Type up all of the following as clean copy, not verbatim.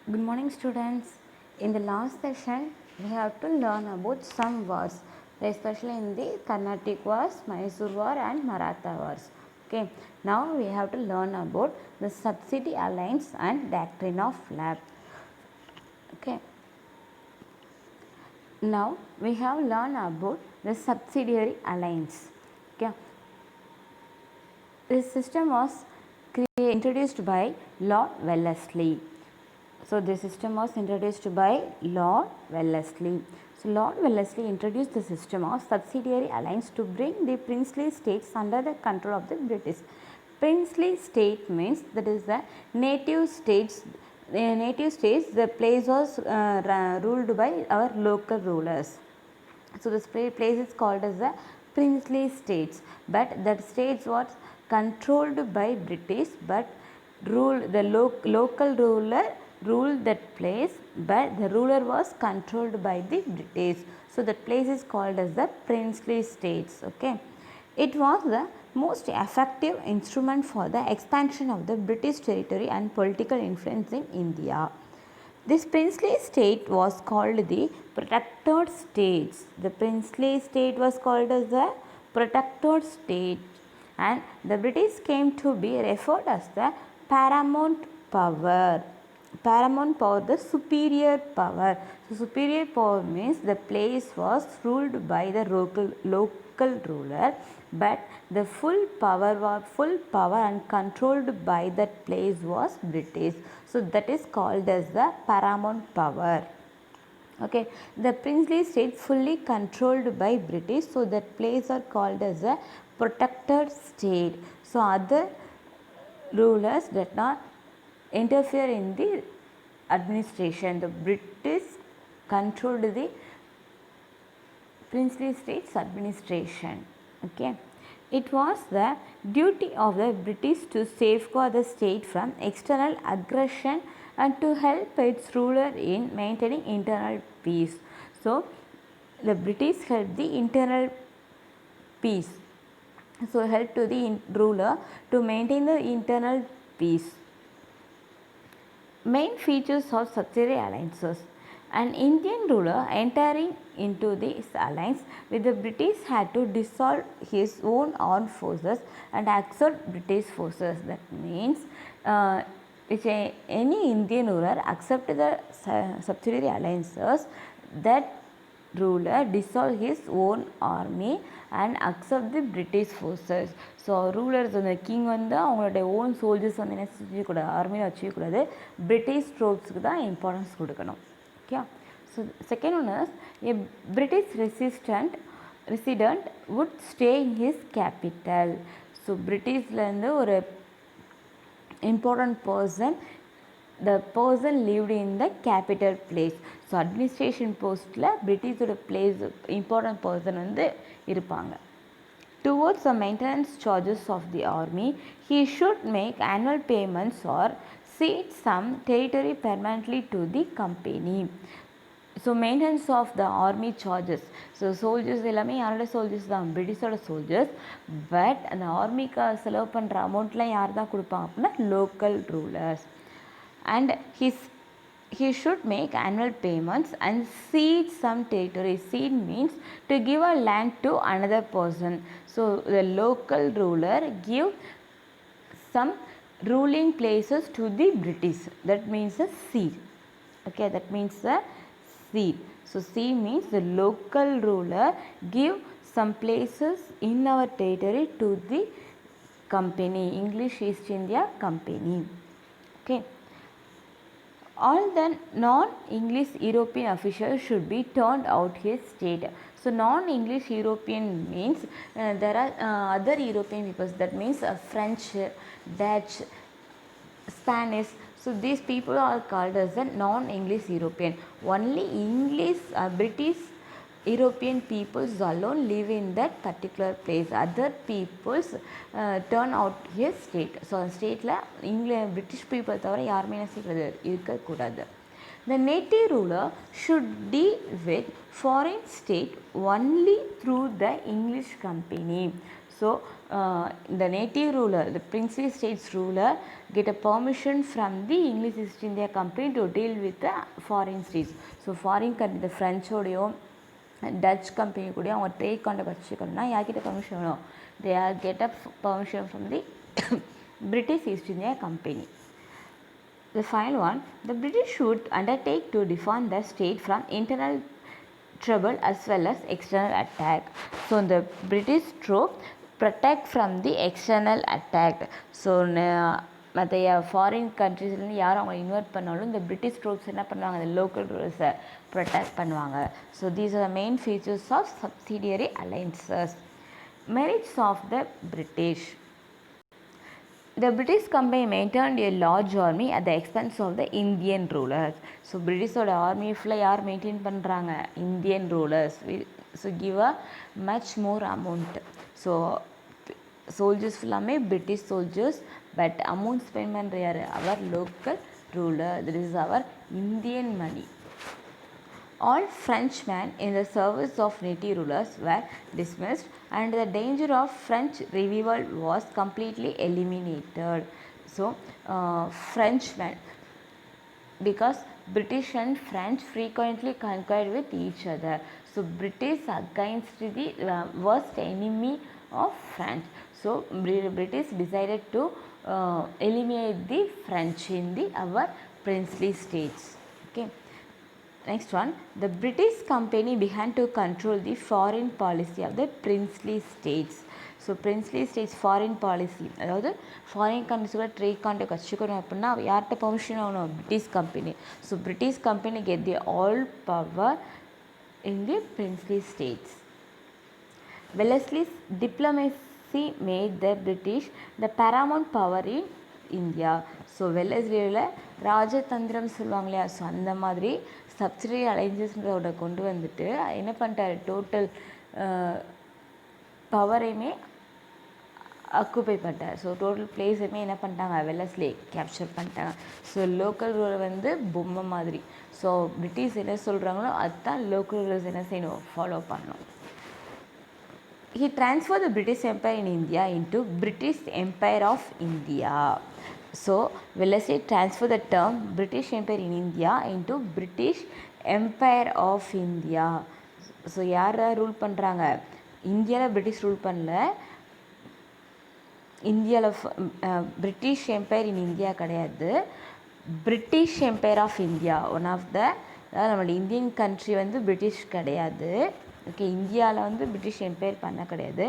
Good morning, students. In the last session, we have to learn about some wars, especially in the Carnatic Wars, Mysore War, and Maratha Wars. Okay. Now we have to learn about the subsidy alliance and doctrine of lab. Okay. Now we have learned about the subsidiary alliance. Okay. This system was introduced by Lord Wellesley. So this system was introduced by Lord Wellesley. So Lord Wellesley introduced the system of subsidiary alliance to bring the princely states under the control of the British. Princely state means that is the native states. The native states, the place was ruled by our local rulers. So this place is called as the princely states, but that states was controlled by British, but the local ruler ruled that place, but the ruler was controlled by the British. So that place is called as the princely states. Okay, it was the most effective instrument for the expansion of the British territory and political influence in India. This princely state was called the protectorate states. The princely state was called as the protectorate state, and the British came to be referred as the paramount power. Paramount power, the superior power. So superior power means the place was ruled by the local ruler, but the full power and controlled by that place was British. So that is called as the paramount power. Okay, the princely state fully controlled by British, so that place are called as a protected state. So other rulers did not interfere in the administration. The British controlled the princely states administration. Okay, it was the duty of the British to safeguard the state from external aggression and to help its ruler in maintaining internal peace. So the British helped the internal peace. So help to the ruler to maintain the internal peace. Main features of subsidiary alliances. An Indian ruler entering into this alliance with the British had to dissolve his own armed forces and accept British forces. That means if any Indian ruler accept the subsidiary alliances, that ruler dissolve his own army and accept the British forces. So rulers அந்த king வந்து அவங்களுடைய own soldiers வந்து என்ன செய்யக்கூடாது, ஆர்மியில் வச்சுக்கக்கூடாது, British ட்ரோப்ஸுக்கு தான் importance கொடுக்கணும். Okay, so second one is a British resident would stay in his capital. So பிரிட்டிஷ்லேருந்து ஒரு important the person lived in the capital place. So administration postல பிரிட்டிஷோட place important person வந்து இருப்பாங்க. Towards the maintenance charges of the army, he should make annual payments or cede some territory permanently to the company. So maintenance of the army charges. So soldiers எல்லாமே யாரோட soldiers தான், பிரிட்டிஷோட soldiers. But அந்த ஆர்மிக்கு செலவு பண்ணுற அமௌண்ட்லாம் யார் தான் கொடுப்பாங்க அப்படின்னா local rulers. And he should make annual payments and cede some territory. Cede means to give a land to another person. So the local ruler give some ruling places to the British. That means a cede. Okay, that means a cede. So cede means the local ruler give some places in our territory to the company, English East India Company. Okay. All the non-English European officials should be turned out his state. So non-English European means there are other European peoples. That means French, Dutch, Spanish. So these people are called as the non-English European. Only English, British European peoples alone live in that particular place. Other peoples turn out his state. So stateல British people தவிர யாருமே என்ன செய்யக்கூடாது, இருக்கக்கூடாது. The native ruler should deal with foreign state only through the English company. So the native ruler, the princely states ruler, get a permission from the English East India Company to deal with the foreign states. So foreign country, the French odio Dutch company கூட அவங்க trade contact வச்சுக்கணும்னா யார்கிட்ட permission வேணும்? They are get a permission from the British East India Company. The final one, the British should undertake to defend the state from internal trouble as well as external attack. So the British troop protect from the external attack. So மற்ற foreign கண்ட்ரீஸ்லேருந்து யாரும் அவங்க invite பண்ணாலும் இந்த British troops என்ன பண்ணுவாங்க, அந்த local ரூல்ஸை protect பண்ணுவாங்க. So these are the main features of subsidiary alliances. Merits of the British. The British company maintained a large army at the expense of the Indian rulers. So Britishோட army ஃபுல்லாக யார் maintain பண்ணுறாங்க? Indian rulers. So give a much more amount. So soldiers ஃபுல்லாமே British soldiers, but amount spend பண்ணுற யார்? அவர் local ruler. This is அவர் Indian money. All Frenchmen in the service of native rulers were dismissed and the danger of French revival was completely eliminated. So Frenchmen, because British and French frequently conquered with each other. So British against the worst enemy of France. So British decided to eliminate the French in the our princely states. Okay. Next one, the British company began to control the foreign policy of the princely states. So princely states foreign policy, அதாவது foreign கண்ட்ரிஸோட trade contact வச்சுக்கணும் அப்படின்னா யார்கிட்ட permission ஆகணும்? British company. So British company get the all power in the princely states. Wellesley's diplomacy made the British the paramount power in India. So வெல்லஸ்லியில் ராஜதந்திரம் சொல்லுவாங்க இல்லையா, so அந்த மாதிரி சப்சிடரி அலைன்சஸ்ன்றோட கொண்டு வந்துட்டு என்ன பண்ணிட்டாரு, டோட்டல் பவரையுமே அக்குபை பண்ணிட்டார். ஸோ டோட்டல் பிளேஸுமே என்ன பண்ணிட்டாங்க, வெல்லஸ்லி கேப்சர் பண்ணிட்டாங்க. ஸோ லோக்கல் ரூலை வந்து பொம்மை மாதிரி. ஸோ பிரிட்டிஷ் என்ன சொல்கிறாங்களோ அதுதான் லோக்கல் ரூல்ஸ் என்ன செய்யணும், ஃபாலோ பண்ணணும். He transferred the British Empire in India into British Empire of India. So Wellesley transferred the term British Empire in India into British Empire of India. So யார் rule பண்ணுறாங்க? இந்தியாவில் British rule பண்ணல, இந்தியாவில் British empire in India கிடையாது, British empire of India. One of the, அதாவது நம்மளோட Indian country வந்து British கிடையாது. ஓகே, இந்தியாவில் வந்து பிரிட்டிஷ் எம்பையர் பண்ண கிடையாது,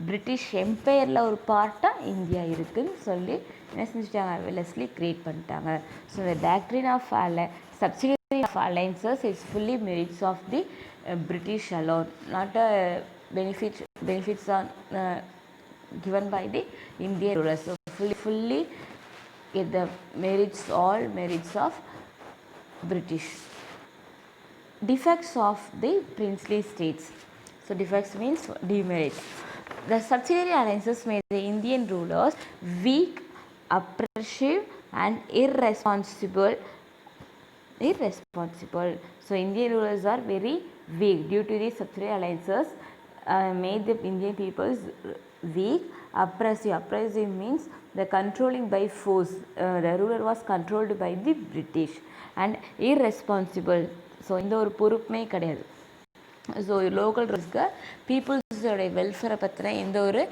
பிரிட்டிஷ் எம்பையரில் ஒரு பார்ட்டாக இந்தியா இருக்குதுன்னு சொல்லி என்ன செஞ்சுட்டாங்க, வெல்லஸ்லி கிரியேட் பண்ணிட்டாங்க. ஸோ இந்த doctrine of subsidiary of alliances is fully merits of the British alone, not a benefits are given by the Indian rulers. So fully get the merits, all merits of British. Defects of the princely states. So defects means demerits. The subsidiary alliances made the Indian rulers weak, oppressive and irresponsible. So Indian rulers are very weak due to the subsidiary alliances, made the Indian peoples weak, oppressive. Oppressive means the controlling by force. The ruler was controlled by the British. And irresponsible. So இந்த ஒரு பொறுப்புமே கிடையாது. So local ரூல்ஸ்க்கு பீப்புள்ஸோடைய வெல்ஃபேரை பற்றின எந்த ஒரு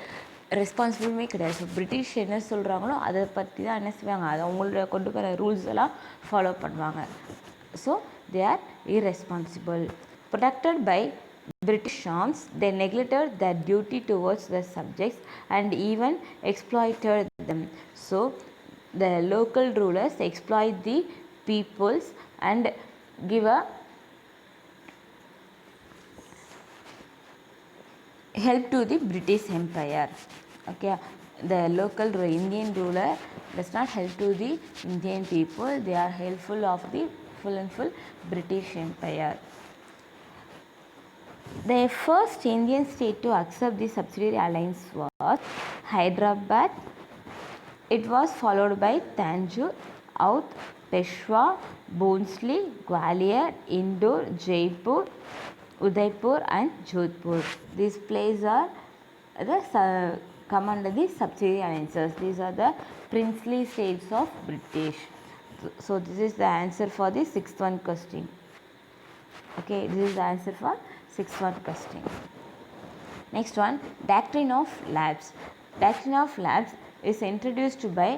ரெஸ்பான்சிபிலிட்டியுமே கிடையாது. So British என்ன சொல்கிறாங்களோ அதை பற்றி தான் என்ன செய்வாங்க, அதை அவங்களோட கொண்டு வர ரூல்ஸ் எல்லாம் ஃபாலோ பண்ணுவாங்க. So they are irresponsible. Protected by British arms, they neglected their duty towards their subjects and even exploited them. So the local rulers exploit the peoples and give a help to the British Empire. Okay, the local Indian ruler does not help to the Indian people, they are helpful of the full and full British Empire. The first Indian state to accept the subsidiary alliance was Hyderabad. It was followed by Tanjore, Oudh, Peshawar, Bhonsle, Gwalior, Indore, Jaipur, Udaipur and Jodhpur. These places are come under the subsidiary alliances. These are the princely states of British. So this is the answer for the sixth one question. Okay, this is the answer for sixth one question. Next one, doctrine of lapse. Doctrine of lapse is introduced by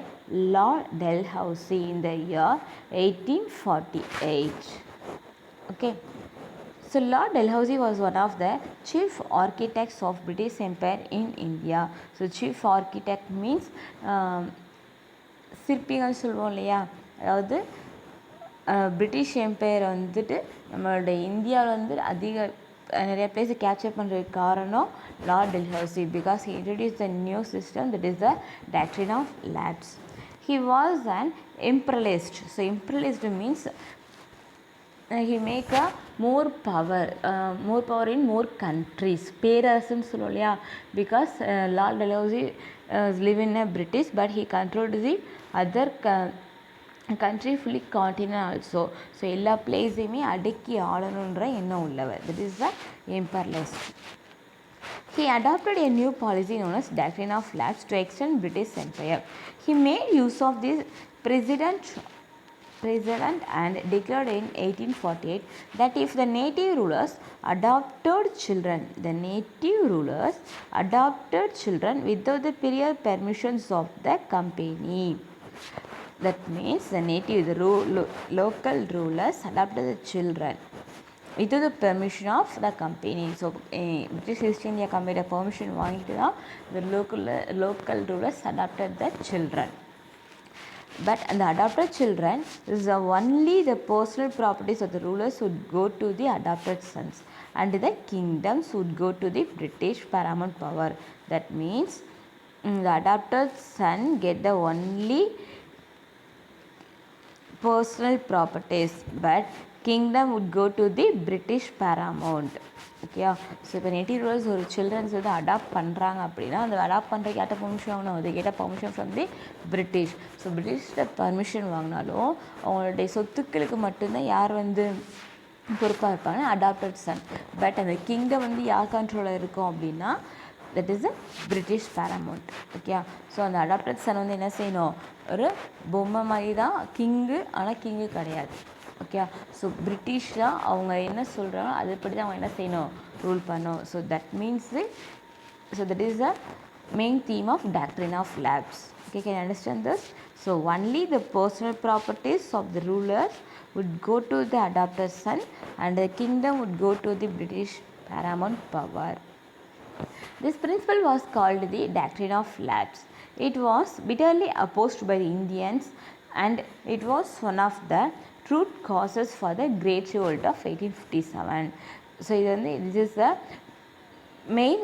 Lord Dalhousie in the year 1848. Okay. So Lord Dalhousie was one of the chief architects of British Empire in India. So chief architect means சிற்பிகள் சொல்லுவோம் இல்லையா, அதாவது British empire வந்துட்டு நம்மளோட இந்தியாவில் வந்து நிறைய பிளேஸை கேப்சர் பண்ணுறதுக்கு காரணம் Lord Dalhousie, because he introduced the new system, that is the doctrine of lapse. He was an imperialist. So imperialist means he make a more power in more countries. பேரரசுன்னு சொல்லுவோம் இல்லையா, because Lord Dalhousie live in a British, but he controlled the other country fully continent also. So எல்லா பிளேஸையுமே அடக்கி ஆளணுன்ற எண்ணம் உள்ளவர், that is the imperialist. He adopted a new policy known as doctrine of lapse to extend British Empire. He made use of this precedent and declared in 1848 that if the native rulers adopted children without the prior permissions of the company, that means the local rulers adopted the children without the permission of the company. So British East India Company permission வாங்கிட்டு தான் the local rulers adopted the children. But the adopted children is only the personal properties of the rulers would go to the adopted sons, and the kingdoms would go to the British paramount power. That means the adopted son get the only personal properties, but kingdom would go to the British paramount. ஓகேயா. So இப்போ native rulers ஒரு children's வந்து adapt பண்ணுறாங்க அப்படின்னா அந்த adapt பண்ணுறதுக்கு யார்ட்ட permission வாங்கணும், அது கேட்ட permission from the British. So பிரிட்டிஷ்ட பர்மிஷன் வாங்கினாலும் அவங்களுடைய சொத்துக்களுக்கு மட்டும்தான் யார் வந்து பொறுப்பாக இருப்பாங்க, அடாப்டட் சன். பட் அந்த கிங்டம் வந்து யார் கண்ட்ரோலில் இருக்கும் அப்படின்னா that is a British paramount. Okay. So அந்த அடாப்டட் சன் வந்து என்ன செய்யணும், ஒரு பொம்மை மாதிரி தான் கிங்கு, ஆனால் கிங்கு கிடையாது. ஓகே. ஸோ பிரிட்டிஷ் தான் அவங்க என்ன சொல்கிறாங்களோ அதுபடி தான் அவங்க என்ன செய்யணும், ரூல் பண்ணணும். So that means that is the main theme of doctrine of lapse. Okay, can you understand this? So only the personal properties of the rulers would go to the adopted son, and the kingdom would go to the British paramount power. This principle was called the doctrine of lapse. It was bitterly opposed by the Indians, and it was one of the root causes for the Great Revolt of 1857. So this is the main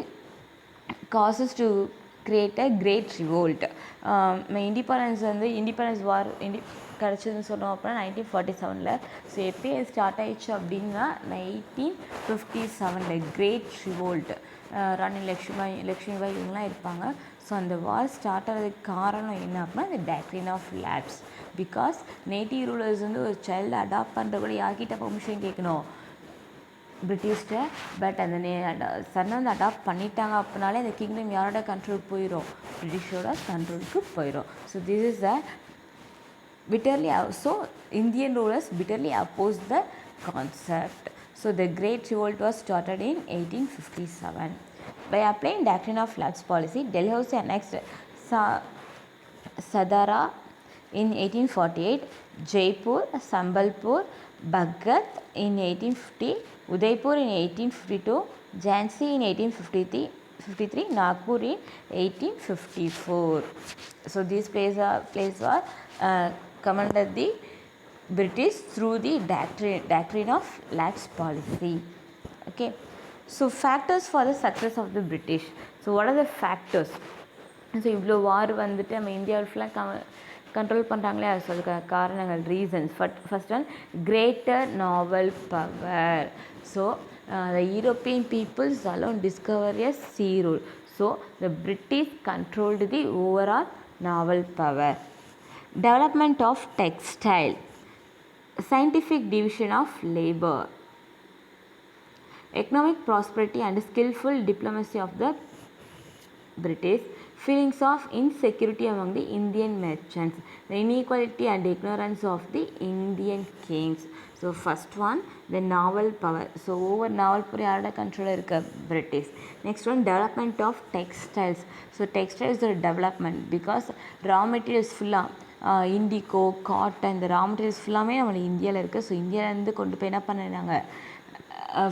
causes to create a great revolt. Independence war கிடச்சதுன்னு சொன்னோம் அப்படின்னா 1947. So எப்போயே start ஆயிடுச்சு அப்படின்னா 1957 great revolt. Rani Lakshmibai இவங்களாம் இருப்பாங்க. So அந்த வார் start ஆகிறதுக்கு காரணம் என்ன அப்படின்னா அந்த doctrine of lapse. Because native rulers வந்து ஒரு சைல்டு அடாப்ட் பண்ணுற கூட யார்கிட்ட பர்மிஷன் கேட்கணும், பிரிட்டிஷ்ட. பட் அந்த சன்னை வந்து அடாப்ட் பண்ணிட்டாங்க அப்படின்னாலே அந்த கிங்டம் யாரோட கண்ட்ரோலுக்கு போயிடும், பிரிட்டிஷோட கண்ட்ரோலுக்கு போயிடும். So this is the bitterly, so Indian rulers bitterly opposed the concept. So the Great Revolt was started in 1857. By applying doctrine of lapse policy, Dalhousie annexed Sadara in 1848, Jaipur, Sambalpur, Bhagat in 1850, Udaipur in 1852, Jhansi in 1853, Nagpur in 1854. So these places were commanded the British through the doctrine of lapse policy. Okay. So factors for the success of the British. So what are the factors? So இவ்வளோ வார் வந்துட்டு நம்ம இந்தியாவில் ஃபுல்லாக control பண்ணுறாங்களே, அது அதுக்கான காரணங்கள், reasons. First one, greater novel power. So the European peoples alone discovered a sea rule. So the British controlled the overall naval power. Development of textile, scientific division of labor, economic prosperity and skillful diplomacy of the British, feelings of insecurity among the Indian merchants, the inequality and ignorance of the Indian kings. So first one, the naval power. So over naval power யாரோட கண்ட்ரோலில் இருக்க British. Next one, development of textiles. So textiles are development because raw materials ஃபுல்லாக indigo cotton இந்த raw materials ஃபுல்லாமே நம்ம இந்தியாவில் இருக்குது. So இந்தியாவிலேருந்து கொண்டு போய் என்ன பண்ணினாங்க,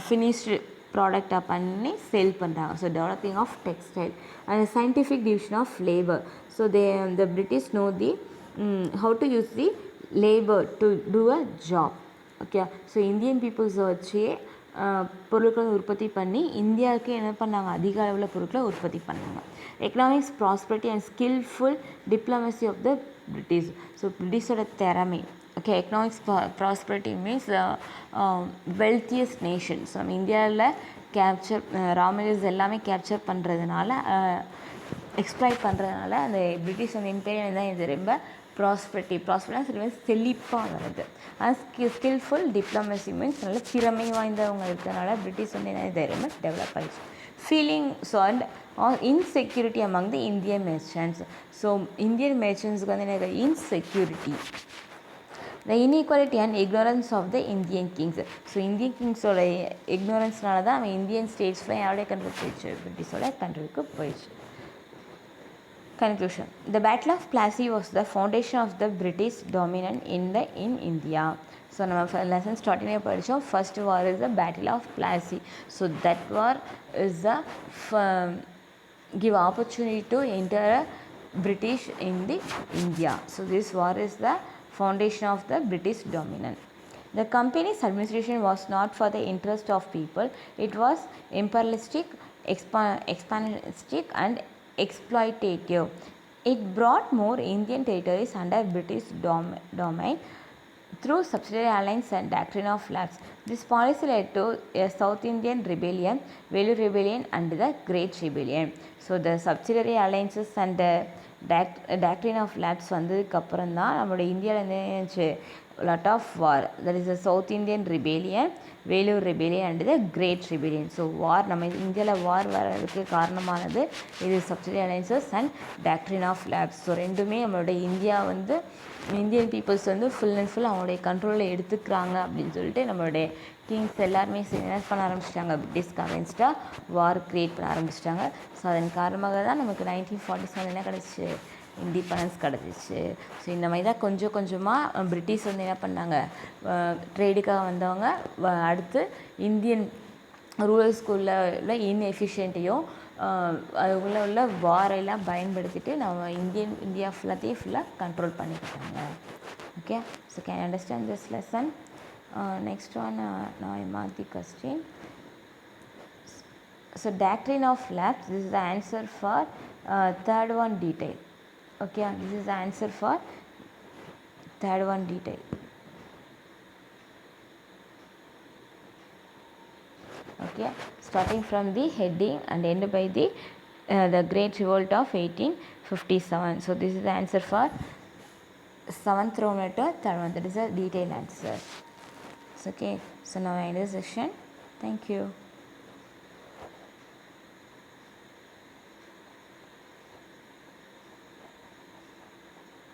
ஃபினிஷ்டு ப்ராடக்டாக பண்ணி சேல் பண்ணுறாங்க. So developing of textile and scientific division of labour. So the British know the how to use the labor to do a job. Okay, so Indian பீப்புள்ஸை வச்சு பொருட்களை உற்பத்தி பண்ணி இந்தியாவுக்கு என்ன பண்ணாங்க, அதிக அளவில் பொருட்களை உற்பத்தி பண்ணாங்க. Economics prosperity and skilful diplomacy of the British. So பிரிட்டிஷோட திறமை. Okay, economics prosperity means wealthiest nation. So நம்ம இந்தியாவில் கேப்சர் ரா மெட்டீரியல்ஸ் எல்லாமே கேப்சர் பண்ணுறதுனால எக்ஸ்ப்ளாய்ட் பண்ணுறதுனால அந்த பிரிட்டிஷ் அந்த இம்பீரியல் தான் இது ரொம்ப ப்ராஸ்பரிட்டி செழிப்பாக வருது. ஆனால் ஸ்கில்ஃபுல் டிப்ளமசி மீன்ஸ் நல்ல திறமை வாய்ந்தவங்க இருக்கிறதுனால பிரிட்டிஷ் வந்து என்ன தைரியமே டெவலப் ஆகிடுச்சு. Feelings and insecurity among the Indian merchants. So Indian மெர்ச்சன்ட்ஸுக்கு வந்து என்ன insecurity, the inequality and ignorance of the Indian kings. So Indian கிங்ஸோட இக்னோரன்ஸ்னால தான் அவன் இந்தியன் ஸ்டேட்ஸ்லாம் யாருடைய கண்ட்ரோல் போயிடுச்சு, பிரிட்டிஷோட கண்ட்ரோலுக்கு போயிடுச்சு. Conclusion. The Battle of Plassey was the foundation of the British dominance in India. So நம்ம lesson starting படித்தோம். First war is the Battle of Plassey. So that war is the give opportunity to enter British in the India. So this war is the foundation of the British dominance. The company's administration was not for the interest of people. It was imperialistic, expansionistic and exploitative. It brought more Indian territories under British domain through subsidiary alliance and doctrine of lapse. This policy led to a South Indian rebellion, Velu rebellion and the Great Rebellion. So the subsidiary alliances and the doctrine of lapse வந்ததுக்கு அப்புறம் தான் நம்மளோட இந்தியாவில் என்ன lot of war, that is the South Indian rebellion, Vellore rebellion and the Great Rebellion. So war நம்ம இந்தியாவில் war வர்றதுக்கு காரணமானது இது subsidy alliances and doctrine of lapse. So ரெண்டுமே நம்மளுடைய இந்தியா வந்து இந்தியன் பீப்புள்ஸ் வந்து ஃபுல் அண்ட் ஃபுல் அவங்களுடைய கண்ட்ரோலில் எடுத்துக்கிறாங்க அப்படின்னு சொல்லிட்டு நம்மளுடைய கிங்ஸ் எல்லாருமே என்ன பண்ண ஆரம்பிச்சிட்டாங்க, பிரிட்டிஷ்க்கு அகேன்ஸ்டாக வார் க்ரியேட் பண்ண ஆரம்பிச்சிட்டாங்க. ஸோ அதன் காரணமாக தான் நமக்கு 1947 என்ன கிடச்சிச்சு, இண்டிபெண்டன்ஸ் கிடச்சிச்சு. ஸோ இந்த மாதிரி தான் கொஞ்சம் கொஞ்சமாக பிரிட்டிஷ் வந்து என்ன பண்ணாங்க, ட்ரேடுக்காக வந்தவங்க அடுத்து இந்தியன் ரூரல்ஸ்குள்ளே உள்ள இன்எஃபிஷியன்ட்டையும் அதுக்குள்ளே உள்ள வாரெல்லாம் பயன்படுத்திட்டு நம்ம இந்தியா ஃபுல்லாக கண்ட்ரோல் பண்ணிக்கிட்டாங்க. Okay, so can understand this lesson. Next one நான் மாற்றி question. So doctrine of lapse, this is the answer for third one detail. Okay, this is the answer for third one detail. Okay, starting from the heading and end by the Great Revolt of 1857. So this is the answer for 7th row letter, third one, that is a detailed answer. So, okay, so now I end the session. Thank you.